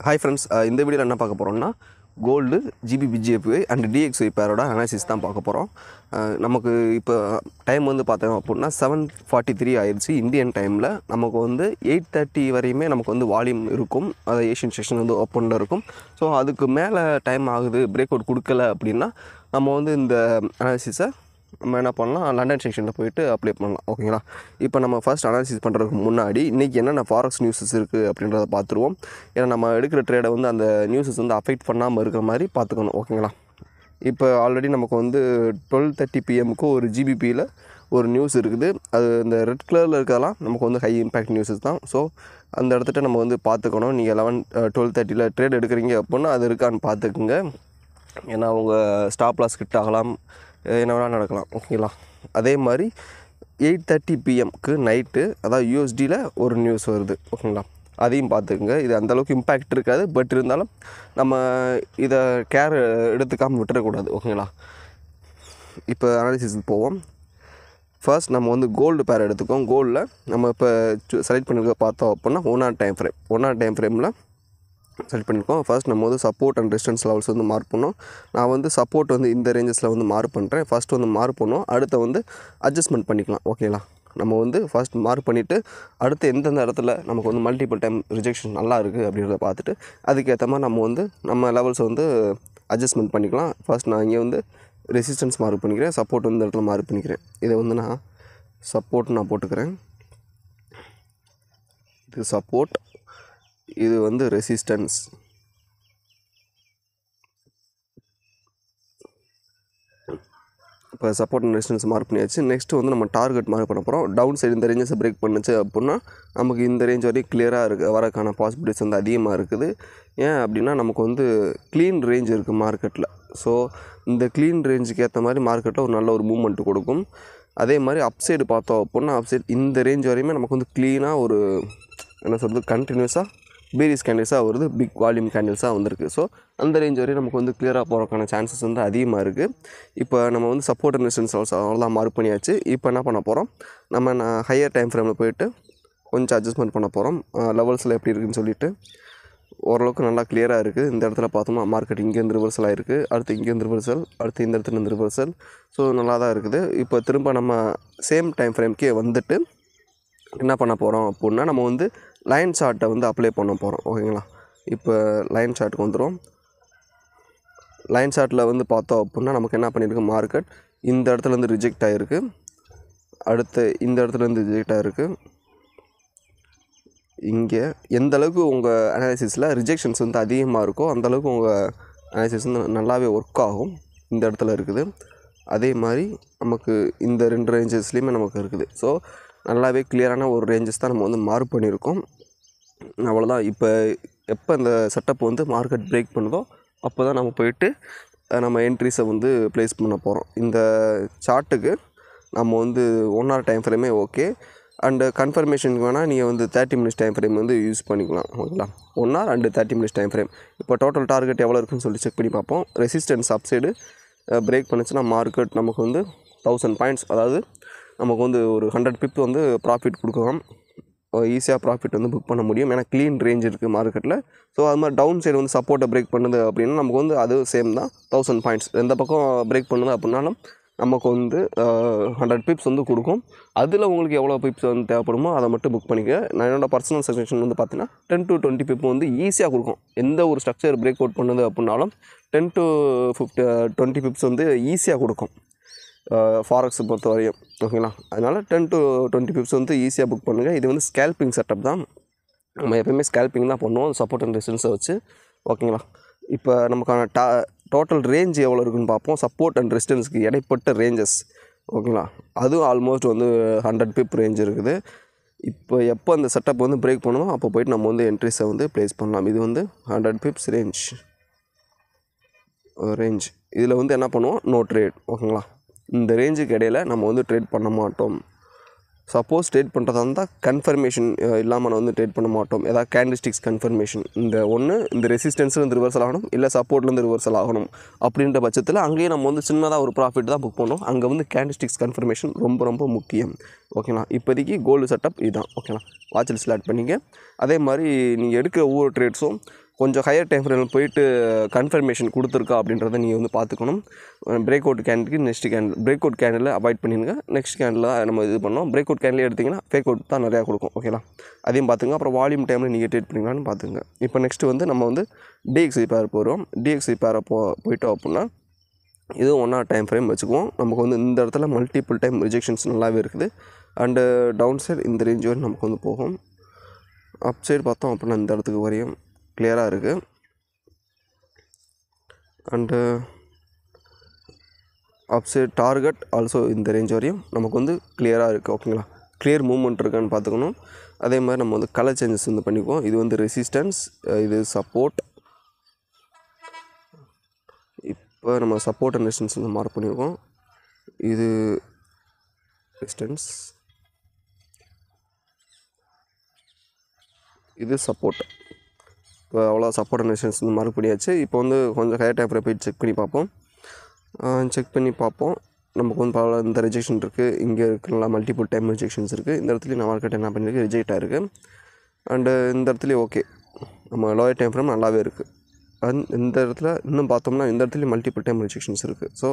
Hi friends, இந்த வீடியோவில் என்ன பார்க்க போகிறோம்னா கோல்டு GBP அண்ட் DXY பேரோட அனாலிசிஸ் தான் பார்க்க போகிறோம். நமக்கு இப்போ டைம் வந்து பார்த்தோம் அப்படின்னா 7:43 ஆயிடுச்சு இந்தியன் டைமில். நமக்கு வந்து 8:30 வரையுமே நமக்கு வந்து வால்யூம் இருக்கும், அது ஏஷியன் செக்ஷன் வந்து ஓப்பனில் இருக்கும். ஸோ அதுக்கு மேலே டைம் ஆகுது, பிரேக் அவுட் கொடுக்கல அப்படின்னா நம்ம வந்து இந்த அனாலிசிஸை நம்ம என்ன பண்ணலாம், லண்டன் செக்ஷனில் போய்ட்டு அப்ளை பண்ணலாம். ஓகேங்களா? இப்போ நம்ம ஃபர்ஸ்ட் அனாலிசிஸ் பண்ணுறதுக்கு முன்னாடி இன்றைக்கி என்னென்ன ஃபாரெக்ஸ் நியூஸஸ் இருக்குது அப்படின்றத பார்த்துருவோம். ஏன்னா நம்ம எடுக்கிற ட்ரேடை வந்து அந்த நியூஸஸ் வந்து அஃபெக்ட் பண்ணாமல் இருக்கிற மாதிரி பார்த்துக்கணும். ஓகேங்களா? இப்போ ஆல்ரெடி நமக்கு வந்து 12:30 PM ஒரு GBPயில் ஒரு நியூஸ் இருக்குது. அது இந்த ரெட் கலரில் இருக்கிறதெல்லாம் நமக்கு வந்து ஹை இம்பேக்ட் நியூஸஸ் தான். ஸோ அந்த இடத்துட்ட நம்ம வந்து பார்த்துக்கணும். நீங்கள் 12:30 ட்ரேட் எடுக்கிறீங்க அப்படின்னா அது இருக்கான்னு பார்த்துக்குங்க. ஏன்னா அவங்க ஸ்டாப் லாஸ் கிட்ட ஆகலாம், என்ன வேணால் நடக்கலாம். ஓகேங்களா? அதே மாதிரி 8:30 PM நைட்டு, அதாவது USDயில் ஒரு நியூஸ் வருது. ஓகேங்களா? அதையும் பார்த்துக்குங்க. இது அந்தளவுக்கு இம்பேக்ட் இருக்காது, பட் இருந்தாலும் நம்ம இதை கேர் எடுத்துக்காமல் விட்டுறக்கூடாது. ஓகேங்களா? இப்போ அனாலிசிஸ்க்கு போவோம். ஃபர்ஸ்ட் நம்ம வந்து கோல்டு பேர் எடுத்துக்கோம். கோல்டில் நம்ம இப்போ செலக்ட் பண்ணியிருக்க பார்த்தோம் அப்படின்னா 1 hour டைம் ஃப்ரேமில் செலக்ட் பண்ணியிருக்கோம். ஃபர்ஸ்ட் நம்ம வந்து சப்போர்ட் அண்ட் ரெசிஸ்டன்ஸ் லெவல்ஸ் வந்து மார்க் பண்ணோம். நான் வந்து சப்போர்ட் வந்து இந்த ரேஞ்சஸில் வந்து மார்க் பண்ணுறேன். ஃபர்ஸ்ட் வந்து மார்க் பண்ணோம், அடுத்த வந்து அட்ஜஸ்ட்மெண்ட் பண்ணிக்கலாம். ஓகேங்களா? நம்ம வந்து ஃபர்ஸ்ட் மார்க் பண்ணிவிட்டு அடுத்து எந்தெந்த இடத்துல நமக்கு வந்து மல்டிபிள் டைம் ரிஜெக்ஷன் நல்லா இருக்குது அப்படின்றத பார்த்துட்டு அதுக்கேற்ற மாதிரி நம்ம வந்து நம்ம லெவல்ஸை வந்து அட்ஜஸ்ட்மெண்ட் பண்ணிக்கலாம். ஃபர்ஸ்ட் நான் இங்கே வந்து ரெசிஸ்டன்ஸ் மார்க் பண்ணிக்கிறேன், சப்போர்ட் வந்து இந்த இடத்துல மார்க் பண்ணிக்கிறேன். இதை வந்து நான் சப்போர்ட் நான் போட்டுக்கிறேன். இது சப்போர்ட், இது வந்து ரெசிஸ்டன்ஸ். இப்போ சப்போர்ட் அண்ட் ரெசிஸ்டன்ஸ் மார்க் பண்ணியாச்சு. நெக்ஸ்ட்டு வந்து நம்ம டார்கெட் மார்க் பண்ண போகிறோம். டவுன் சைடு இந்த ரேஞ்சஸை பிரேக் பண்ணுச்சு அப்படின்னா நமக்கு இந்த ரேஞ்ச் வரையும் கிளியராக வரக்கான பாசிபிலிட்டிஸ் வந்து அதிகமாக இருக்குது. ஏன் அப்படின்னா நமக்கு வந்து க்ளீன் ரேஞ்ச் இருக்குது மார்க்கெட்டில். ஸோ இந்த க்ளீன் ரேஞ்சுக்கு ஏற்ற மாதிரி மார்க்கெட்டில் ஒரு நல்ல ஒரு மூவ்மெண்ட் கொடுக்கும். அதே மாதிரி அப்சைடு பார்த்தோம் அப்படின்னா அப்சைடு இந்த ரேஞ்ச் வரையுமே நமக்கு வந்து க்ளீனாக ஒரு என்ன சொல்கிறது, கண்டினியூஸாக பேரிஸ் கேண்டில்ஸாக வருது, பிக் வால்யூம் கேண்டில்ஸாக வந்திருக்கு. ஸோ அந்த ரேஞ்ச் வரையும் நமக்கு வந்து கிளியராக போகிறக்கான சான்சஸ் வந்து அதிகமாக இருக்குது. இப்போ நம்ம வந்து சப்போர்ட் அண்ட் ரெசிஸ்டன்ஸ் அவ்வளோதான் மார்க் பண்ணியாச்சு. இப்போ என்ன பண்ண போகிறோம், நம்ம ஹையர் டைம் ஃப்ரேமில் போய்ட்டு கொஞ்சம் அட்ஜஸ்ட்மெண்ட் பண்ண போகிறோம். லெவல்ஸில் எப்படி இருக்குதுன்னு சொல்லிவிட்டு ஓரளவுக்கு நல்லா கிளியராக இருக்குது. இந்த இடத்துல பார்த்தோம்னா மார்க்கெட் இங்கேருந்து ரிவர்சல் ஆகிருக்கு, அடுத்து இங்கேருந்து ரிவர்சல், அடுத்து இந்த இடத்துலேருந்து ரிவர்சல். ஸோ நல்லா தான் இருக்குது. இப்போ திரும்ப நம்ம சேம் டைம் ஃப்ரேம்க்கே வந்துட்டு என்ன பண்ண போகிறோம் அப்படின்னா நம்ம வந்து லைன் சார்ட்டை வந்து அப்ளை பண்ண போகிறோம். ஓகேங்களா? இப்போ லைன் சார்ட்டுக்கு வந்துடும். லைன் சார்ட்டில் வந்து பார்த்தோம் அப்படின்னா நமக்கு என்ன பண்ணியிருக்கு, மார்க்கெட் இந்த இடத்துலேருந்து ரிஜெக்ட் ஆகிருக்கு, அடுத்து இந்த இடத்துலேருந்து ரிஜெக்ட் ஆகிருக்கு. இங்கே எந்த அளவுக்கு உங்கள் அனாலிசிஸில் ரிஜெக்ஷன்ஸ் வந்து அதிகமாக இருக்கோ அந்தளவுக்கு உங்கள் அனாலிசிஸ் வந்து நல்லாவே ஒர்க் ஆகும். இந்த இடத்துல இருக்குது. அதே மாதிரி நமக்கு இந்த 2 ரேஞ்சஸ்லேயுமே நமக்கு இருக்குது. ஸோ நல்லாவே கிளியரான ஒரு ரேஞ்சஸ் தான் நம்ம வந்து மார்க் பண்ணியிருக்கோம். அவ்வளோதான். இப்போ எப்போ இந்த செட்டப் வந்து மார்க்கெட் பிரேக் பண்ணுதோ அப்போ தான் நம்ம போயிட்டு நம்ம என்ட்ரிஸை வந்து ப்ளேஸ் பண்ண போகிறோம். இந்த சார்ட்டுக்கு நம்ம வந்து 1 hour டைம் ஃப்ரேமே ஓகே. அண்டு கன்ஃபர்மேஷனுக்கு வேணால் நீங்கள் வந்து 30 minutes டைம் ஃப்ரேம் வந்து யூஸ் பண்ணிக்கலாம். ஓகேங்களா? 1 hour and 30 minutes time frame. இப்போ டோட்டல் டார்கெட் எவ்வளோ இருக்குன்னு சொல்லி செக் பண்ணி பார்ப்போம். ரெசிஸ்டன்ஸ் அப்சைடு பிரேக் பண்ணிச்சுன்னா மார்க்கெட் நமக்கு வந்து 1000 points, அதாவது நமக்கு வந்து ஒரு 100 pip வந்து ப்ராஃபிட் கொடுக்கலாம். ஈஸியாக ப்ராஃபிட் வந்து புக் பண்ண முடியும். ஏன்னா க்ளீன் ரேஞ்ச் இருக்குது மார்க்கெட்டில். ஸோ அது மாதிரி டவுன் சைடு வந்து சப்போர்ட்டை பிரேக் பண்ணுது அப்படின்னா நமக்கு வந்து அது சேம் தான் 1000 points. எந்த பக்கம் பிரேக் பண்ணுது அப்படின்னாலும் நமக்கு வந்து 100 pips வந்து கொடுக்கும். அதில் உங்களுக்கு எவ்வளோ பிப்ஸ் வந்து தேவைப்படுமோ அதை மட்டும் புக் பண்ணிக்க. நான் என்னோடய பர்சனல் சஜஷன் வந்து பார்த்தீங்கன்னா 10 to 20 pip வந்து ஈஸியாக கொடுக்கும். எந்த ஒரு ஸ்ட்ரக்சர் பிரேக் அவுட் பண்ணுது அப்படின்னாலும் 10 to 20 pips வந்து ஈஸியாக கொடுக்கும் ஃபாரெக்ஸ் பொறுத்த வரையும். ஓகேங்களா? அதனால் 10 to 20 pips வந்து ஈஸியாக புக் பண்ணுங்கள். இது வந்து ஸ்கேல்பிங் செட்டப் தான். நம்ம எப்போயுமே ஸ்கேல்பிங் தான் பண்ணுவோம் சப்போர்ட் அண்ட் ரெசிஸ்டன்ஸை வச்சு. ஓகேங்களா? இப்போ நமக்கான டோட்டல் ரேஞ்ச் எவ்வளோ இருக்குன்னு பார்ப்போம். சப்போர்ட் அண்ட் ரெசிஸ்டன்ஸுக்கு இடைப்பட்ட ரேஞ்சஸ். ஓகேங்களா? அதுவும் ஆல்மோஸ்ட் வந்து 100 pip ரேஞ்ச் இருக்குது. இப்போ எப்போ அந்த செட்டப் வந்து பிரேக் பண்ணுவோம் அப்போ போய்ட்டு நம்ம வந்து என்ட்ரிஸை வந்து ப்ளேஸ் பண்ணலாம். இது வந்து 100 pips ரேஞ்ச். இதில் வந்து என்ன பண்ணுவோம், நோ ட்ரேட். ஓகேங்களா? இந்த ரேஞ்சுக்கு இடையில் நம்ம வந்து ட்ரேட் பண்ண மாட்டோம். சப்போஸ் ட்ரேட் பண்ணுறதா இருந்தால் கன்ஃபர்மேஷன் இல்லாமல் நான் வந்து ட்ரேட் பண்ண மாட்டோம். ஏதாவது கேண்டில்ஸ்டிக்ஸ் கன்ஃபர்மேஷன், இந்த ரெசிஸ்டன்ஸ்லேருந்து ரிவர்சல் ஆகணும், இல்லை சப்போர்ட்லேருந்து ரிவர்சல் ஆகணும் அப்படின்ற பட்சத்தில் அங்கேயே நம்ம வந்து சின்னதாக ஒரு ப்ராஃபிட் தான் புக் பண்ணோம். அங்கே வந்து கேண்டில்ஸ்டிக்ஸ் கன்ஃபர்மேஷன் ரொம்ப ரொம்ப முக்கியம். ஓகேங்களா? இப்போதைக்கு கோல்டு செட்டப் இதுதான். ஓகேங்களா? வாட்ச் லிஸ்ட்டில் ஆட் பண்ணிங்க. அதே மாதிரி நீங்கள் எடுக்கிற ஒவ்வொரு ட்ரேட்ஸும் கொஞ்சம் ஹையர் டைம் ஃப்ரேமில் போயிட்டு கன்ஃபர்மேஷன் கொடுத்துருக்கா அப்படின்றத நீங்கள் வந்து பார்த்துக்கணும். பிரேக் அவுட் கேண்டிலுக்கு next candle break out candle avoid பண்ணிடுங்க. நெக்ஸ்ட் கேண்டில் நம்ம இது பண்ணோம். பிரேக் அவுட் கேண்டில் எடுத்திங்கன்னா ஃபேக் அவுட் தான் நிறையா கொடுக்கும். ஓகேங்களா, அதையும் பார்த்துங்க. அப்புறம் வால்யூம் டைமில் நீங்கள் ட்ரேட் பண்ணிங்களான்னு பார்த்துங்க. இப்போ நெக்ஸ்ட்டு வந்து நம்ம வந்து DXY பேர் போகிறோம். DXY பேரை போயிட்டோம் அப்படின்னா இதுவும் 1 hour டைம் ஃப்ரேம் வச்சுக்குவோம். நமக்கு வந்து இந்த இடத்துல மல்டிபிள் டைம் ரிஜெக்ஷன்ஸ் நல்லாவே இருக்குது. அண்டு டவுன் சைடு இந்த ரேஞ்ச் வரை நமக்கு வந்து போகும். அப் சைடு பார்த்தோம் அப்படின்னா இந்த இடத்துக்கு வரையும் கிளியராக இருக்குது. And up side target also இந்த ரேஞ்ச் வரையும் நமக்கு வந்து கிளியராக இருக்குது. ஓகேங்களா, கிளியர் மூவ்மெண்ட் இருக்கான்னு பார்த்துக்கணும். அதே மாதிரி நம்ம வந்து கலர் சேஞ்சஸ் வந்து பண்ணிக்குவோம். இது வந்து ரெசிஸ்டன்ஸ், இது சப்போர்ட். இப்போ நம்ம சப்போர்ட் அண்ட் ரெசிஸ்டன்ஸ் வந்து மார்க் பண்ணியிருக்கோம். இது ரெசிஸ்டன்ஸ், இது சப்போர்ட். இப்போ அவ்வளோ சப்போர்ட் அண்ட் ரெசிஸ்டன்ஸ் வந்து மார்க் பண்ணியாச்சு. இப்போ வந்து கொஞ்சம் ஹையர் டைம் போய் செக் பண்ணி பார்ப்போம். நமக்கு வந்து பல இந்த ரிஜெக்ஷன் இருக்குது, இங்கே இருக்குங்களா மல்டிபிள் டைம் ரிஜெக்ஷன்ஸ் இருக்குது. இந்த இடத்துலையும் நான் மார்க்கெட் என்ன பண்ணியிருக்கு, ரிஜெக்ட் ஆகிருக்கு. அண்டு இந்த இடத்துலையும் ஓகே, நம்ம லோயர் டைம் ஃப்ரேம் நல்லாவே இருக்குது. இந்த இடத்துல இன்னும் பார்த்தோம்னா இந்த இடத்துலையும் மல்டிபிள் டைம் ரிஜெக்ஷன்ஸ் இருக்குது. ஸோ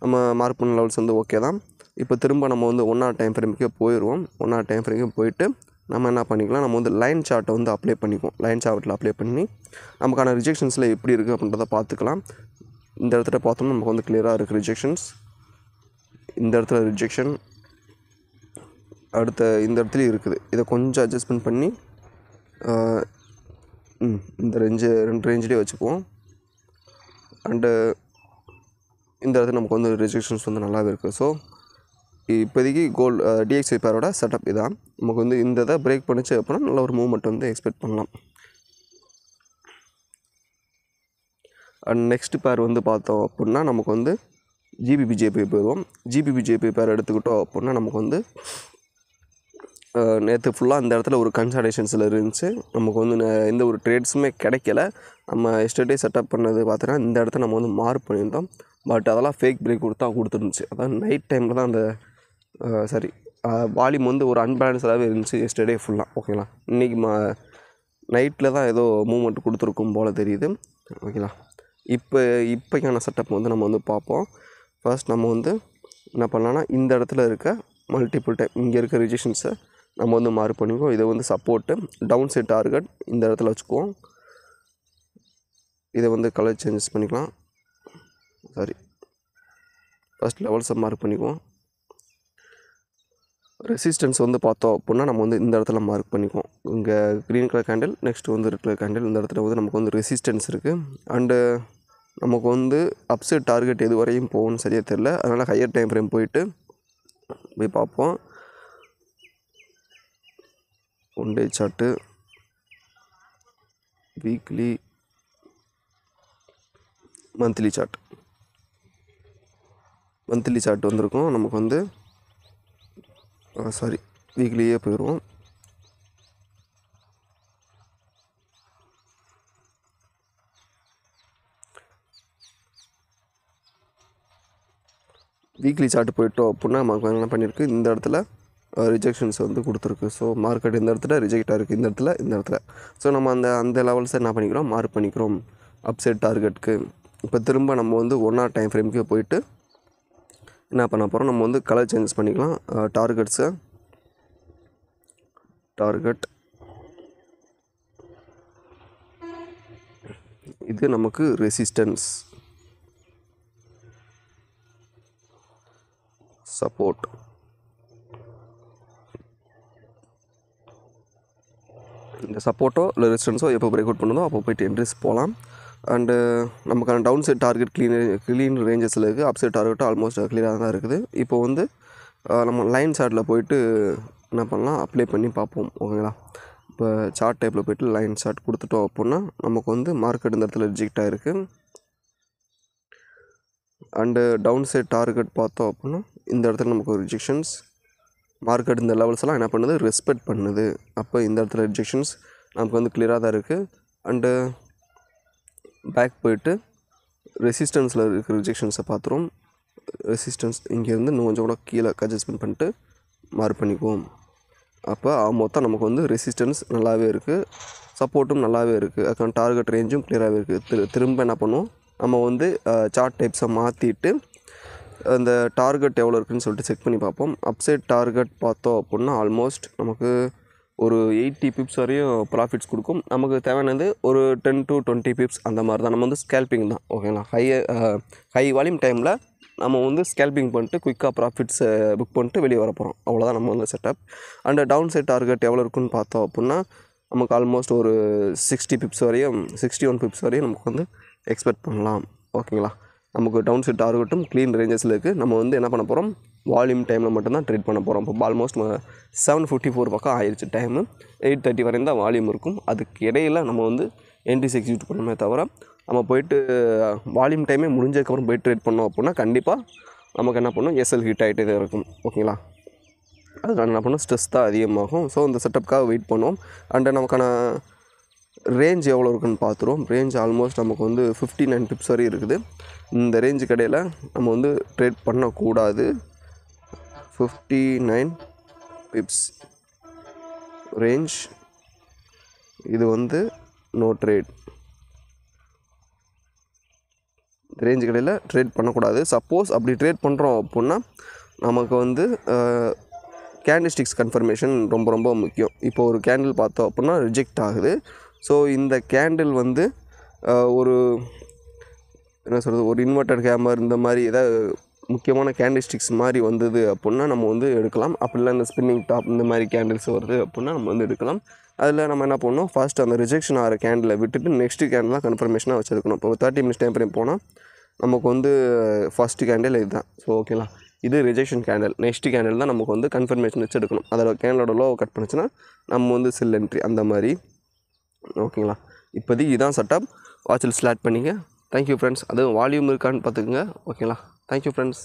நம்ம மார்க் பண்ண லெவல்ஸ் வந்து ஓகே தான். இப்போ திரும்ப நம்ம வந்து 1 hour டைம் ஃப்ரேமுக்கே போயிடுவோம். 1 hour டைம் ஃப்ரேமுக்கு போயிட்டு நம்ம என்ன பண்ணிக்கலாம், நம்ம வந்து லைன் சார்ட்டை வந்து அப்ளை பண்ணிக்குவோம். லைன் சார்ட்டில் அப்ளை பண்ணி நமக்கான ரிஜெக்ஷன்ஸில் எப்படி இருக்குது அப்படின்றத பார்த்துக்கலாம். இந்த இடத்துல பார்த்தோம்னா நமக்கு வந்து கிளியராக இருக்குது ரிஜெக்ஷன்ஸ். இந்த இடத்துல ரிஜெக்ஷன், அடுத்த இந்த இடத்துலையும் இருக்குது. இதை கொஞ்சம் அட்ஜஸ்ட்மெண்ட் பண்ணி இந்த ரெண்டு ரேஞ்சிலே வச்சுக்குவோம். அண்டு இந்த இடத்துல நமக்கு வந்து ரிஜெக்ஷன்ஸ் வந்து நல்லாவே இருக்குது. ஸோ இப்போதைக்கு DXY பேரோட செட்டப் இதான். நமக்கு வந்து இந்த இதை பிரேக் பண்ணிச்சு அப்படின்னா நல்ல ஒரு மூவ்மெண்ட் வந்து எக்ஸ்பெக்ட் பண்ணலாம். அண்ட் நெக்ஸ்ட் பேர் வந்து பார்த்தோம் அப்படின்னா நமக்கு வந்து GBBJP போயிடுவோம். GBBJP பேர் எடுத்துக்கிட்டோம் அப்படின்னா நமக்கு வந்து நேற்று ஃபுல்லாக அந்த இடத்துல ஒரு கன்சல்டேஷன்ஸில் இருந்துச்சு. நமக்கு வந்து எந்த ஒரு ட்ரேட்ஸுமே கிடைக்கல. நம்ம எஸ்டர்டே செட்டப் பண்ணது பார்த்தீங்கன்னா இந்த இடத்த நம்ம வந்து மார்க் பண்ணியிருந்தோம். பட் அதெல்லாம் ஃபேக் பிரேக் கொடுத்துருந்துச்சு. அதான் நைட் டைமில் தான் அந்த வால்யூம் வந்து ஒரு அன்பேலன்ஸாகவே இருந்துச்சு எஸ்டர்டே ஃபுல்லாக. ஓகேங்களா, இன்றைக்கி நைட்டில் தான் ஏதோ மூவ்மெண்ட் கொடுத்துருக்கும் போல் தெரியுது. ஓகேங்களா, இப்போக்கான செட்டப் வந்து நம்ம வந்து பார்ப்போம். ஃபர்ஸ்ட் நம்ம வந்து என்ன பண்ணலான்னா இந்த இடத்துல இருக்க மல்டிபிள் டைம் இங்கே இருக்க ரிஜெக்ஷன்ஸை நம்ம வந்து மார்க் பண்ணிக்குவோம். இதை வந்து சப்போர்ட்டு, டவுன் சைட் டார்கெட் இந்த இடத்துல வச்சுக்குவோம். இதை வந்து கலர் சேஞ்சஸ் பண்ணிக்கலாம். ஃபர்ஸ்ட் லெவல்ஸை மார்க் பண்ணிக்குவோம். ரெசிஸ்டன்ஸ் வந்து பார்த்தோம் அப்படின்னா நம்ம வந்து இந்த இடத்துல மார்க் பண்ணிக்குவோம். இங்கே க்ரீன் கலர் கேண்டில், நெக்ஸ்ட் வந்து ரெட் கலர் கேண்டில். இந்த இடத்துல வந்து நமக்கு வந்து ரெசிஸ்டன்ஸ் இருக்குது. அண்டு நமக்கு வந்து அப்சைட் டார்கெட் எது வரையும் போகும்னு சரியாக தெரில. அதனால் ஹையர் டைம் ஃப்ரேம் போய் பார்ப்போம். One day chart, weekly, monthly chart. Monthly chart வந்திருக்கும். நமக்கு வந்து வீக்லியே போயிடுவோம். வீக்லி சார்ட் போயிட்டோம் அப்படின்னா நமக்கு என்ன பண்ணியிருக்கு, இந்த இடத்துல ரிஜெக்ஷன்ஸ் வந்து கொடுத்துருக்கு. ஸோ மார்க்கெட் இந்த இடத்துல ரிஜெக்டாக இருக்குது, இந்த இடத்துல. ஸோ நம்ம அந்த லெவல்ஸை என்ன பண்ணிக்கிறோம், மார்க் பண்ணிக்கிறோம் அப்சைட் டார்கெட்டுக்கு. இப்போ திரும்ப நம்ம வந்து 1 hour டைம் ஃப்ரேமுக்கே போயிட்டு என்ன பண்ண போகிறோம், நம்ம வந்து கலர் சேஞ்சஸ் பண்ணிக்கலாம். டார்கெட் இது நமக்கு ரெசிஸ்டன்ஸ், சப்போர்ட். இந்த சப்போர்ட்டோ இல்லை ரெசிஸ்டன்ஸோ எப்போ பிரேக் அவுட் பண்ணுதோ அப்போ போய்ட்டு என்ட்ரிஸ் போகலாம். அண்டு நமக்கான டவுன் சைட் டார்கெட் க்ளீன் ரேஞ்சஸில் இருக்குது. அப் சைட் டார்கெட்டும் ஆல்மோஸ்ட் கிளியராக தான் இருக்குது. இப்போ வந்து நம்ம லைன் சார்ட்டில் போய்ட்டு என்ன பண்ணலாம், அப்ளை பண்ணி பார்ப்போம். ஓகேங்களா, இப்போ சார்ட் டைப்பில் போய்ட்டு லைன் சார்ட் கொடுத்துட்டோம் அப்படின்னா நமக்கு வந்து மார்க்கெட் இந்த இடத்துல ரிஜெக்ட் ஆகிருக்கு. அண்டு டவுன் சைட் டார்கெட் பார்த்தோம் அப்படின்னா இந்த இடத்துல நமக்கு ஒரு ரிஜெக்ஷன்ஸ். மார்க்கெட் இந்த லெவல்ஸ்லாம் என்ன பண்ணுது, ரெஸ்பெக்ட் பண்ணுது. அப்போ இந்த இடத்துல ரிஜெக்ஷன்ஸ் நமக்கு வந்து கிளியராக தான் இருக்குது. அண்டு பேக் போயிட்டு ரெசிஸ்டன்ஸில் இருக்கிற ரிஜெக்ஷன்ஸை பார்த்துரும். ரெசிஸ்டன்ஸ் இங்கேருந்து இன்னும் கொஞ்சம் கூட கீழே அட்ஜஸ்ட்மெண்ட் பண்ணிட்டு மார்க் பண்ணிக்குவோம். அப்போ மொத்தம் நமக்கு வந்து ரெசிஸ்டன்ஸ் நல்லாவே இருக்குது, சப்போர்ட்டும் நல்லாவே இருக்குது, அதுக்கான டார்கெட் ரேஞ்சும் கிளியராகவே இருக்குது. திரும்ப என்ன பண்ணுவோம், நம்ம வந்து சார்ட் டைப்ஸை மாற்றிட்டு அந்த டார்கெட் எவ்வளோ இருக்குதுன்னு சொல்லிட்டு செக் பண்ணி பார்ப்போம். அப்சைட் டார்கெட் பார்த்தோம் அப்படின்னா ஆல்மோஸ்ட் நமக்கு ஒரு 80 பிப்ஸ் வரையும் ப்ராஃபிட்ஸ் கொடுக்கும். நமக்கு தேவையானது ஒரு 10 to 20 பிப்ஸ் அந்த மாதிரி தான். நம்ம வந்து ஸ்கேல்பிங் தான், ஓகேங்களா. ஹை வால்யூம் டைமில் நம்ம வந்து ஸ்கேல்பிங் பண்ணிட்டு குயிக்காக ப்ராஃபிட்ஸை புக் பண்ணிட்டு வெளியே வர போகிறோம். அவ்வளோதான் நம்ம வந்து setup. And down side target எவ்வளோ இருக்குன்னு பார்த்தோம் அப்படின்னா நமக்கு ஆல்மோஸ்ட் ஒரு 60 பிப்ஸ் வரையும் 61 பிப்ஸ் வரையும் நமக்கு வந்து எக்ஸ்பெக்ட் பண்ணலாம், ஓகேங்களா. நமக்கு டவுன் சைட் டார்கெட்டும் க்ளீன் ரேஞ்சஸில் இருக்குது. நம்ம வந்து என்ன பண்ண போகிறோம், வால்யூம் டைமில் மட்டும்தான் ட்ரேட் பண்ண போகிறோம். இப்போ ஆல்மோஸ்ட் 7:54 பக்கம் ஆயிடுச்சு டைமு. 8:30 வரையும் தான் வால்யூம் இருக்கும். அதுக்கு இடையில் நம்ம வந்து என்ட்ரிஸ் எக்ஸிக்யூட் பண்ணணுமே தவிர நம்ம போயிட்டு வால்யூம் டைமே முடிஞ்சதுக்கப்புறம் போய்ட்டு ட்ரேட் பண்ணோம் அப்படின்னா கண்டிப்பாக நமக்கு என்ன பண்ணணும், எஸ்எல் ஹிட் ஆகிட்டே தான் இருக்கும், ஓகேங்களா. அதனால என்ன பண்ணணும், ஸ்ட்ரெஸ் தான் அதிகமாகும். ஸோ இந்த செட்டப்புக்காக வெயிட் பண்ணுவோம். அண்டு நமக்கான ரேஞ்ச் எவ்வளோ இருக்குன்னு பார்த்துருவோம். ரேஞ்ச் ஆல்மோஸ்ட் நமக்கு வந்து 59 பிப்ஸ் வரை இருக்குது. இந்த ரேஞ்சு கடையில் நம்ம வந்து ட்ரேட் பண்ணக்கூடாது. 59 பிப்ஸ் ரேஞ்ச், இது வந்து நோ ட்ரேட். ரேஞ்சு கடையில் ட்ரேட் பண்ணக்கூடாது. சப்போஸ் அப்படி ட்ரேட் பண்ணுறோம் அப்படின்னா நமக்கு வந்து கேண்டில்ஸ்டிக்ஸ் கன்ஃபர்மேஷன் ரொம்ப ரொம்ப முக்கியம். இப்போ ஒரு கேண்டில் பார்த்தோம் அப்படின்னா ரிஜெக்ட் ஆகுது. ஸோ இந்த கேண்டில் வந்து ஒரு என்ன சொல்கிறது, ஒரு இன்வெர்டட் ஹேமர் இந்த மாதிரி ஏதாவது முக்கியமான கேண்டில்ஸ்டிக்ஸ் மாதிரி வந்தது அப்படின்னா நம்ம வந்து எடுக்கலாம். அப்படிலாம் இந்த ஸ்பின்னிங் டாப் இந்த மாதிரி கேண்டில்ஸ் வருது அப்படின்னா நம்ம வந்து எடுக்கலாம். அதில் நம்ம என்ன பண்ணணும், ஃபஸ்ட்டு அந்த ரிஜெக்ஷன் ஆகிற கேண்டிலை விட்டுட்டு நெக்ஸ்ட்டு கேண்டில் தான் கன்ஃபர்மேஷனாக வச்சுருக்கணும். இப்போ 30 மினிட்ஸ் டைம் ஃப்ரேம் போனால் நமக்கு வந்து ஃபஸ்ட்டு கேண்டில் இதுதான். ஸோ ஓகேங்களா, இது ரிஜெக்ஷன் கேண்டில். நெக்ஸ்ட்டு கேண்டில் தான் நமக்கு வந்து கன்ஃபர்மேஷன் வச்சு எடுக்கணும். அதோட கேண்டலோட லோ கட் பண்ணிச்சுன்னா நம்ம வந்து செல் என்ட்ரி அந்த மாதிரி, ஓகேங்களா. இப்போதைக்கு இதுதான் செட்டப். வாட்சில் ஸ்லாட் பண்ணிங்க. Thank you friends. அதுவும் வால்யூம் இருக்கான்னு பார்த்துக்குங்க, ஓகேங்களா. Thank you friends.